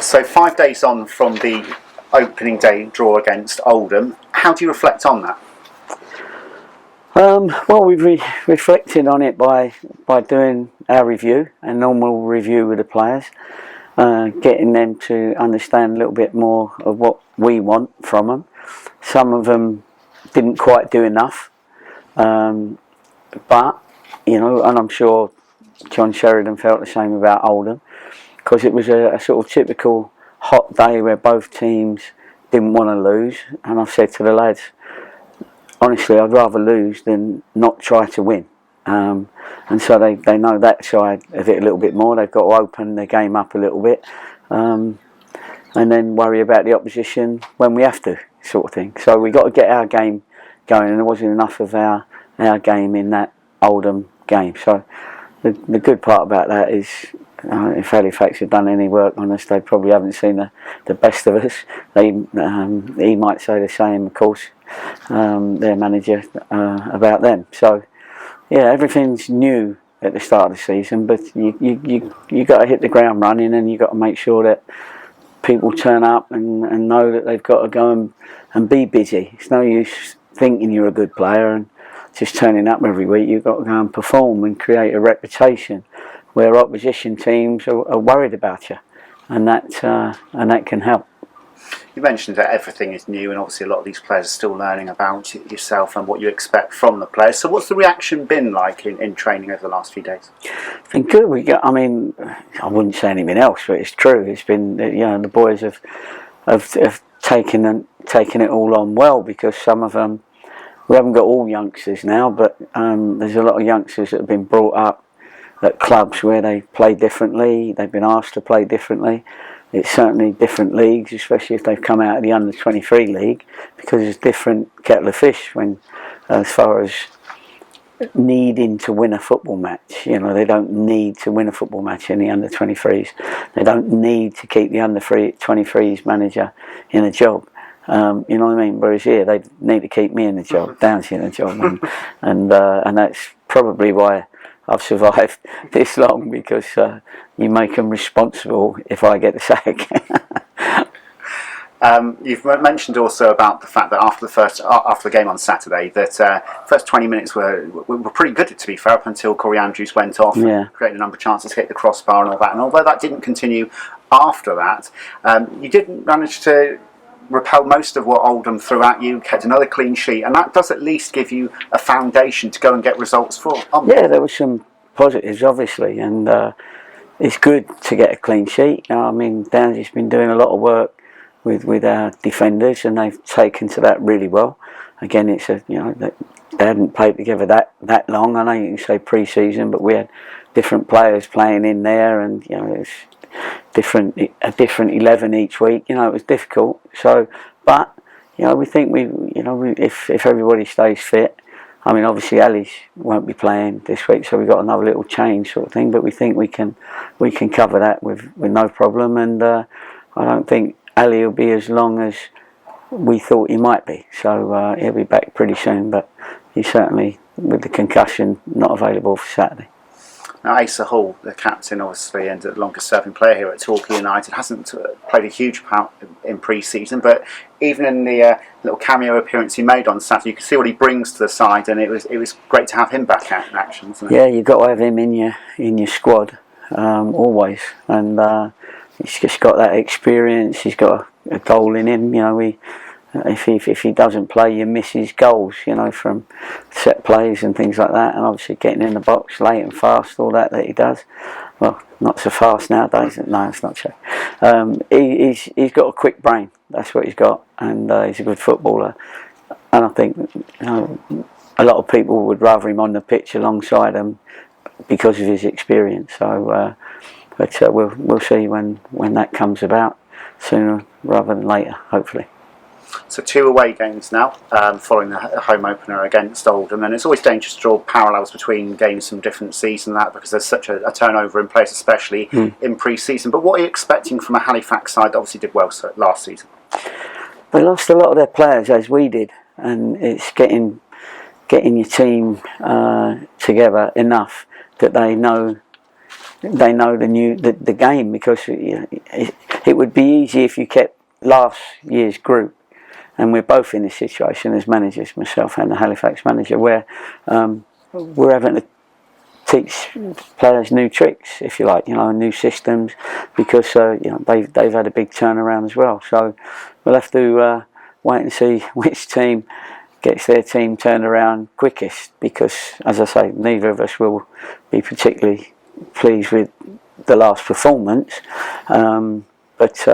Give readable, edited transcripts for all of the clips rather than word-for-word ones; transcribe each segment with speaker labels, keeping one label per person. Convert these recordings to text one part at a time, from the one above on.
Speaker 1: So 5 days on from the opening day draw against Oldham, how do you reflect on that?
Speaker 2: Well, we've reflected on it by doing our review, a normal review with the players, getting them to understand a little bit more of what we want from them. Some of them didn't quite do enough, but and I'm sure John Sheridan felt the same about Oldham, because it was a sort of typical hot day where both teams didn't want to lose, and I've said to the lads, honestly, I'd rather lose than not try to win. And so they know that side of it a little bit more. They've got to open their game up a little bit, and then worry about the opposition when we have to, sort of thing. So we got to get our game going, and there wasn't enough of our game in that Oldham game. So the good part about that is, if Halifax had done any work on us, they probably haven't seen the best of us. He might say the same, of course, their manager, about them. So yeah, everything's new at the start of the season, but you got to hit the ground running, and you got to make sure that people turn up and know that they've got to go and be busy. It's no use thinking you're a good player and just turning up every week. You've got to go and perform and create a reputation where opposition teams are worried about you, and that can help.
Speaker 1: You mentioned that everything is new, and obviously a lot of these players are still learning about yourself and what you expect from the players. So what's the reaction been like in training over the last few days?
Speaker 2: It's been good. I wouldn't say anything else, but it's true. It's been, the boys have taken it all on well, because some of them, we haven't got all youngsters now, but there's a lot of youngsters that have been brought up at clubs where they play differently. They've been asked to play differently. It's certainly different leagues, especially if they've come out of the under-23 league, because it's different kettle of fish as far as needing to win a football match. They don't need to win a football match in the under-23s. They don't need to keep the under-23s manager in a job. You know what I mean? Whereas here, they need to keep me in the job, Downsy in the job, and that's probably why I've survived this long, because you make them responsible if I get the sack.
Speaker 1: You've mentioned also about the fact that after the game on Saturday, that first 20 minutes were pretty good, to be fair, up until Corey Andrews went off, and created a number of chances to hit the crossbar and all that. And although that didn't continue after that, you didn't manage to repel most of what Oldham threw at you, kept another clean sheet, and that does at least give you a foundation to go and get results for.
Speaker 2: Yeah, there were some positives, obviously, and it's good to get a clean sheet. Downsy's been doing a lot of work with our defenders, and they've taken to that really well. Again, it's they hadn't played together that long. I know you can say pre-season, but we had different players playing in there, and it's a different 11 each week. It was difficult. So, but we think if everybody stays fit. Obviously Ali won't be playing this week, so we've got another little change sort of thing. But we think we can cover that with no problem, and I don't think Ali will be as long as we thought he might be. So he'll be back pretty soon, but he's certainly, with the concussion, not available for Saturday.
Speaker 1: Now, Asa Hall, the captain, obviously, and the longest-serving player here at Torquay United, hasn't played a huge part in pre-season, but even in the little cameo appearance he made on Saturday, you can see what he brings to the side, and it was great to have him back out in action, wasn't it? Yeah,
Speaker 2: you've got to have him in your squad always, and he's just got that experience. He's got a goal in him. If he doesn't play, you miss his goals, from set plays and things like that, and obviously getting in the box late and fast, all that he does. Well, not so fast nowadays. No, it's not true. He's got a quick brain. That's what he's got, and he's a good footballer. And I think a lot of people would rather him on the pitch alongside him because of his experience. So, but we'll see when that comes about, sooner rather than later, hopefully.
Speaker 1: So 2 away games now, following the home opener against Oldham, and it's always dangerous to draw parallels between games from different seasons, because there's such a turnover in players, especially in pre-season. But what are you expecting from a Halifax side that obviously did well last season?
Speaker 2: They lost a lot of their players, as we did, and it's getting your team together enough that they know they know the game, because it would be easy if you kept last year's group, and we're both in this situation as managers, myself and the Halifax manager, where we're having to teach players new tricks, if you like, new systems, because they've had a big turnaround as well. So we'll have to wait and see which team gets their team turned around quickest, because, as I say, neither of us will be particularly pleased with the last performance, but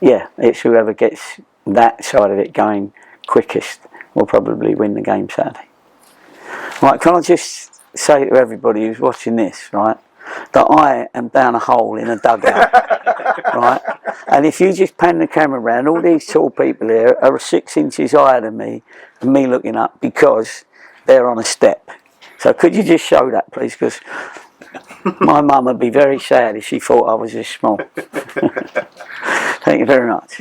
Speaker 2: it's whoever gets that side of it going quickest will probably win the game Saturday. Right, can I just say to everybody who's watching this, right, that I am down a hole in a dugout, right, and if you just pan the camera around, all these tall people here are 6 inches higher than me, and me looking up, because they're on a step. So could you just show that, please, because my mum would be very sad if she thought I was this small. Thank you very much.